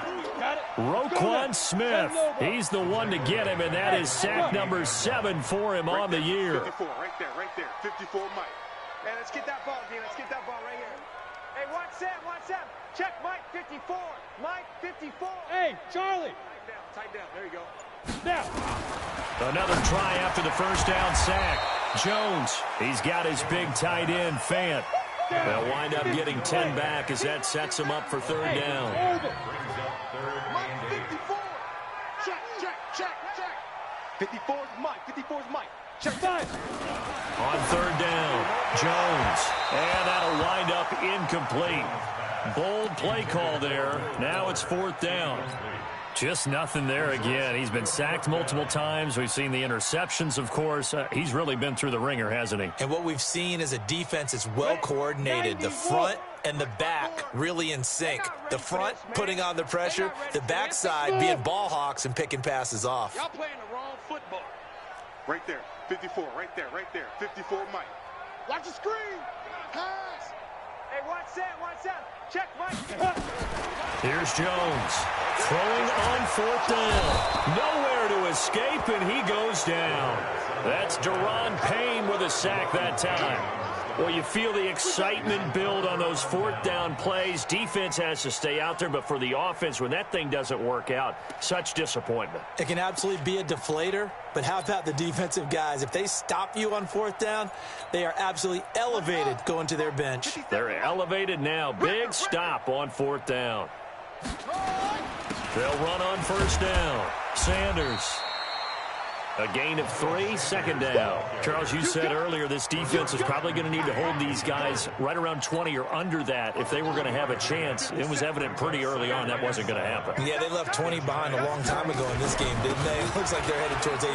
Roquan Smith, he's the one to get him, and that is sack number 7 for him on the year. 54, right there, 54, Mike. Hey, let's get that ball, D. Let's get that ball right here. Hey, watch Sam. Check Mike 54. Mike 54. Hey, Charlie. Tight down. There you go. Now. Another try after the first down sack. Jones, he's got his big tight end, Fant. They'll wind up getting 10 back as that sets him up for 3rd down. Mike 54. Check. 54's Mike. 54's Mike. Check 5. On 3rd down, Jones. And that'll wind up incomplete. Bold play call there. Now it's 4th down. Just nothing there again. He's been sacked multiple times. We've seen the interceptions, of course. He's really been through the ringer, hasn't he? And what we've seen is a defense that's well coordinated. The front and the back really in sync. The front putting on the pressure. The backside being ball hawks and picking passes off. Y'all playing the wrong football. Right there. 54. Right there. 54 Mike. Watch the screen. Pass. Hey, watch Sam. Check Mike. Here's Jones. Throwing on 4th down. Nowhere to escape, and he goes down. That's Deron Payne with a sack that time. Well, you feel the excitement build on those 4th down plays. Defense has to stay out there, but for the offense, when that thing doesn't work out, such disappointment. It can absolutely be a deflator, but how about the defensive guys? If they stop you on 4th down, they are absolutely elevated going to their bench. They're elevated now. Big stop on 4th down. They'll run on 1st down. Sanders. A gain of 3, second down. Charles, you said earlier this defense is probably going to need to hold these guys right around 20 or under that if they were going to have a chance. It was evident pretty early on that wasn't going to happen. Yeah, they left 20 behind a long time ago in this game, didn't they? It looks like they're headed towards a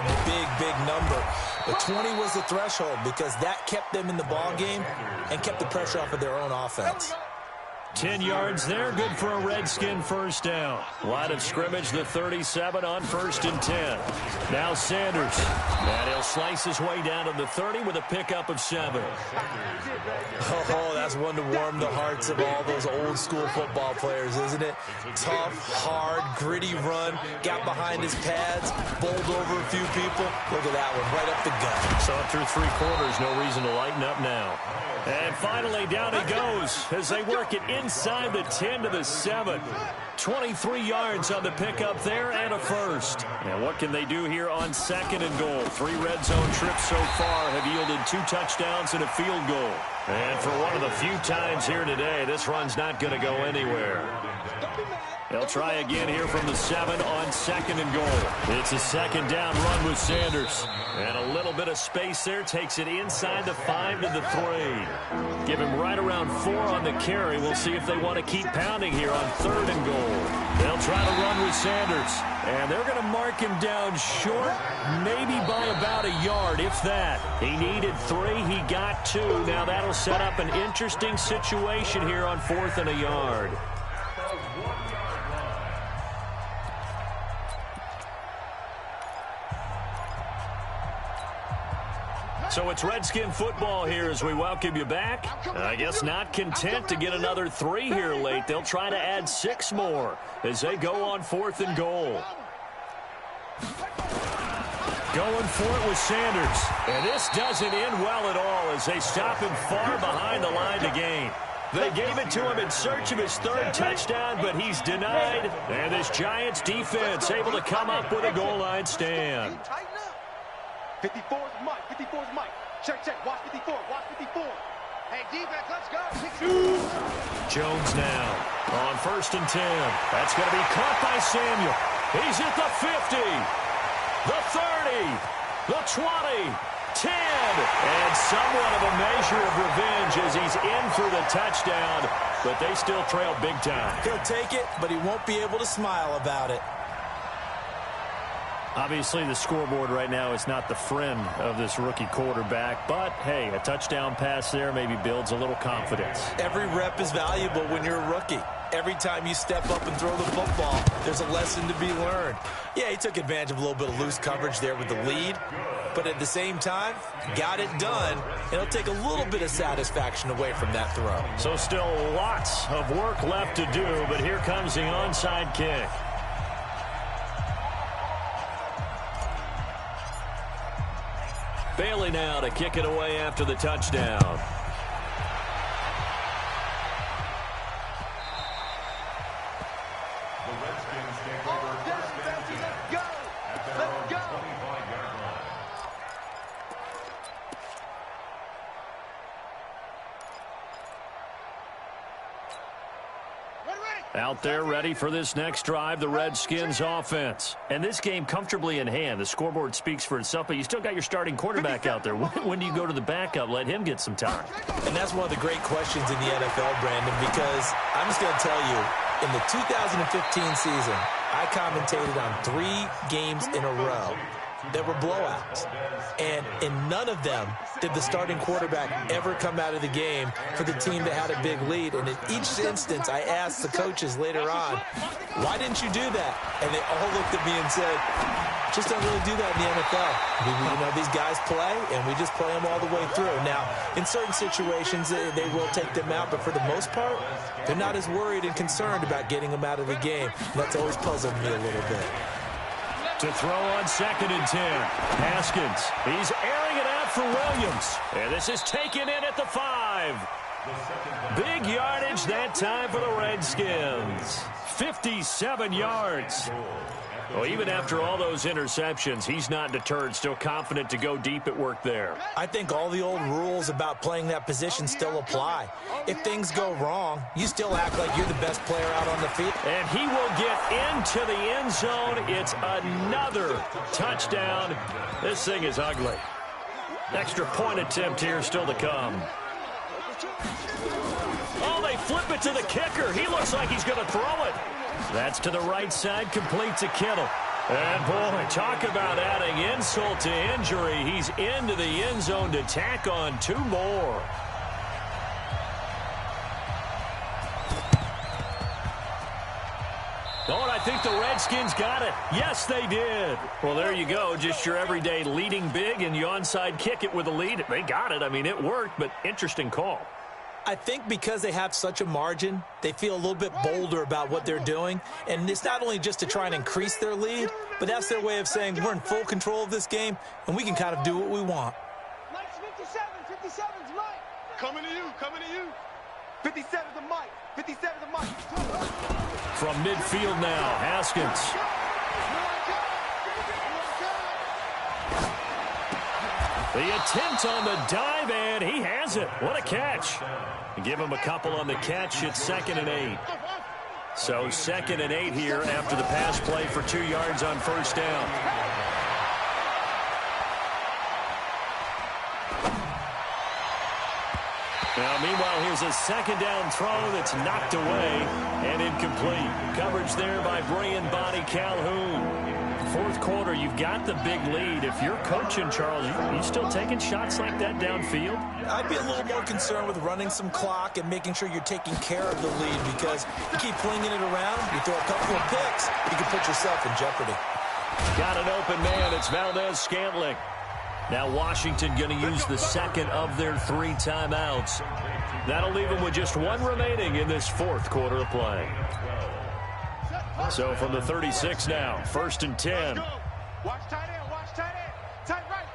big number. But 20 was the threshold because that kept them in the ball game and kept the pressure off of their own offense. 10 yards there, good for a Redskin first down. Line of scrimmage, the 37 on 1st and 10. Now Sanders, and he'll slice his way down to the 30 with a pickup of 7. Oh, that's one to warm the hearts of all those old school football players, isn't it? Tough, hard, gritty run, got behind his pads, bowled over a few people. Look at that one, right up the gut. So through 3 quarters, no reason to lighten up now. And finally, down he goes as they work it inside the 10 to the 7. 23 yards on the pickup there and a first. Now what can they do here on 2nd and goal? 3 red zone trips so far have yielded 2 touchdowns and a field goal. And for one of the few times here today, this run's not going to go anywhere. They'll try again here from the 7 on 2nd and goal. It's a 2nd down run with Sanders. And a little bit of space there. Takes it inside the 5 to the 3. Give him right around 4 on the carry. We'll see if they want to keep pounding here on 3rd and goal. They'll try to run with Sanders. And they're going to mark him down short, maybe by about a yard, if that. He needed 3. He got 2. Now that'll set up an interesting situation here on 4th and a yard. So it's Redskin football here as we welcome you back. I guess not content to get another 3 here late. They'll try to add 6 more as they go on 4th and goal. Going for it with Sanders. And this doesn't end well at all as they stop him far behind the line to gain. They gave it to him in search of his 3rd touchdown, but he's denied. And this Giants defense able to come up with a goal line stand. 54 is Mike. 54 is Mike. Check. Watch 54. Watch 54. Hey, defense, let's go. Jones now on 1st and 10. That's going to be caught by Samuel. He's at the 50, the 30, the 20, 10. And somewhat of a measure of revenge as he's in for the touchdown, but they still trail big time. He'll take it, but he won't be able to smile about it. Obviously, the scoreboard right now is not the friend of this rookie quarterback, but, hey, a touchdown pass there maybe builds a little confidence. Every rep is valuable when you're a rookie. Every time you step up and throw the football, there's a lesson to be learned. Yeah, he took advantage of a little bit of loose coverage there with the lead, but at the same time, got it done, and it'll take a little bit of satisfaction away from that throw. So still lots of work left to do, but here comes the onside kick. Bailey now to kick it away after the touchdown. The Redskins take over 1st and 10 at their own 25-yard line. Out there ready for this next drive, the Redskins offense. And this game comfortably in hand. The scoreboard speaks for itself, but you still got your starting quarterback out there. When do you go to the backup? Let him get some time. And that's one of the great questions in the NFL, Brandon, because I'm just going to tell you, in the 2015 season, I commentated on 3 games in a row that were blowouts. And in none of them did the starting quarterback ever come out of the game for the team that had a big lead. And in each instance, I asked the coaches later on, why didn't you do that? And they all looked at me and said, just don't really do that in the NFL. You know, these guys play, and we just play them all the way through. Now, in certain situations, they will take them out, but for the most part, they're not as worried and concerned about getting them out of the game. And that's always puzzled me a little bit. To throw on 2nd and 10. Haskins. He's airing it out for Williams. And this is taken in at the 5. Big yardage that time for the Redskins. 57 yards. Well, even after all those interceptions, he's not deterred, still confident to go deep at work there. I think all the old rules about playing that position still apply. If things go wrong, you still act like you're the best player out on the field. And he will get into the end zone. It's another touchdown. This thing is ugly. Extra point attempt here still to come. Oh, they flip it to the kicker. He looks like he's going to throw it. That's to the right side, complete to Kittle. And, boy, talk about adding insult to injury. He's into the end zone to tack on 2 more. Oh, and I think the Redskins got it. Yes, they did. Well, there you go. Just your everyday leading big, and you onside kick it with a lead. They got it. I mean, it worked, but interesting call. I think because they have such a margin, they feel a little bit bolder about what they're doing. And it's not only just to try and increase their lead, but that's their way of saying we're in full control of this game, and we can kind of do what we want. Mike's 57. 57's Mike. Coming to you. 57's the Mike. 57's the Mike. From midfield now, Haskins. The attempt on the dive, and he has it. What a catch. Give him a couple on the catch. It's 2nd and 8. So 2nd and 8 here after the pass play for 2 yards on first down. Now, meanwhile, here's a 2nd down throw that's knocked away and incomplete. Coverage there by Brian Bonnie Calhoun. 4th quarter, you've got the big lead. If you're coaching, Charles, you still taking shots like that downfield? I'd be a little more concerned with running some clock and making sure you're taking care of the lead, because you keep flinging it around, you throw a couple of picks, you can put yourself in jeopardy. Got an open man. It's Valdez-Scantling. Now Washington going to use the 2nd of their 3 timeouts. That'll leave them with just 1 remaining in this 4th quarter of play. So from the 36 now, 1st and 10. Watch tight end. Tight right.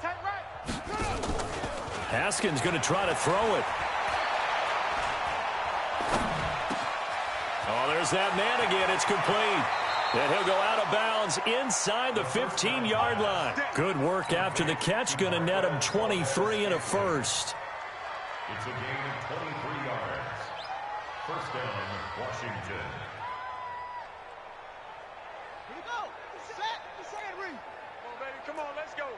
Haskins going to try to throw it. Oh, there's that man again. It's complete. And he'll go out of bounds inside the 15-yard line. Good work after the catch. Going to net him 23 and a first. It's a gain of 23 yards. First down, Washington. Here we go. Set. Reed. Come on, baby. Come on, let's go.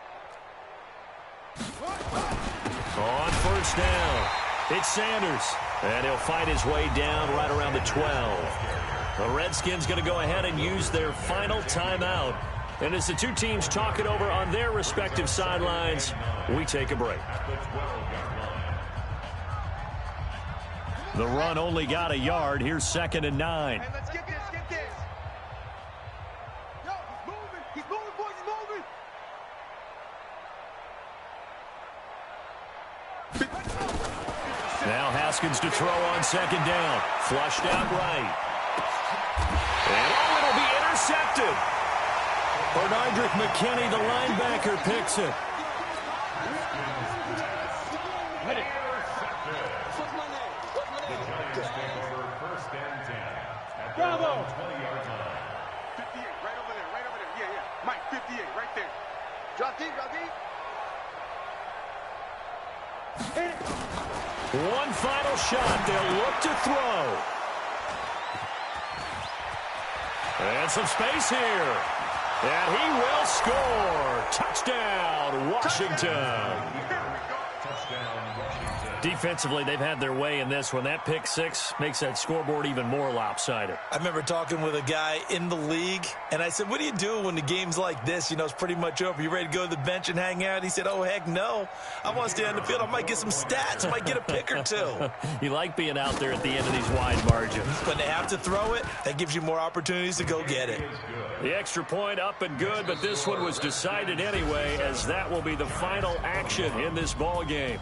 On first down, it's Sanders. And he'll fight his way down right around the 12. The Redskins going to go ahead and use their final timeout. And as the 2 teams talk it over on their respective sidelines, we take a break. The run only got a yard. Here's 2nd and 9. Hey, let's get this. Yo, he's moving, boys, Now Haskins to throw on 2nd down. Flushed out right. And it'll be intercepted. Bernardrick McKinney, the linebacker, picks it. Bravo. 20-yard line. 58, right over there. Yeah. Mike, 58, right there. Drop deep. One final shot. They'll look to throw. And some space here. And he will score. Touchdown, Washington. Defensively, they've had their way in this one. That pick 6 makes that scoreboard even more lopsided. I remember talking with a guy in the league, and I said, what do you do when the game's like this? You know, it's pretty much over. You ready to go to the bench and hang out? He said, oh, heck no. I want to stay on the field. I might get some stats. I might get a pick or 2. You like being out there at the end of these wide margins. When they have to throw it, that gives you more opportunities to go get it. The extra point up and good, but this one was decided anyway, as that will be the final action in this ball game.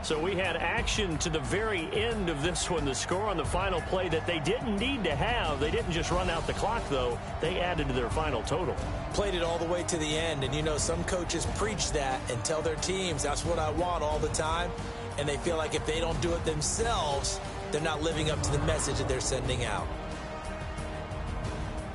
So we had action to the very end of this one. The score on the final play that they didn't need to have. They didn't just run out the clock, though. They added to their final total. Played it all the way to the end. And, you know, some coaches preach that and tell their teams, that's what I want all the time. And they feel like if they don't do it themselves, they're not living up to the message that they're sending out.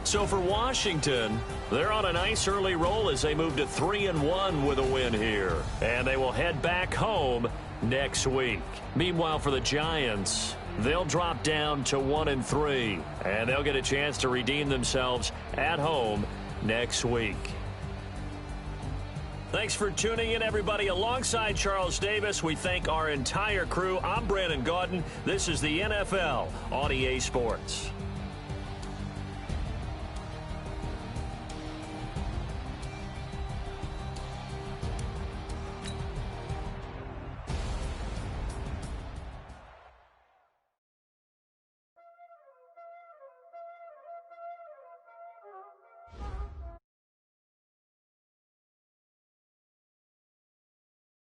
So for Washington, they're on a nice early roll as they move to 3-1 with a win here. And they will head back home next week. Meanwhile, for the Giants, they'll drop down to 1-3. And they'll get a chance to redeem themselves at home next week. Thanks for tuning in, everybody. Alongside Charles Davis, we thank our entire crew. I'm Brandon Gaudin. This is the NFL on EA Sports.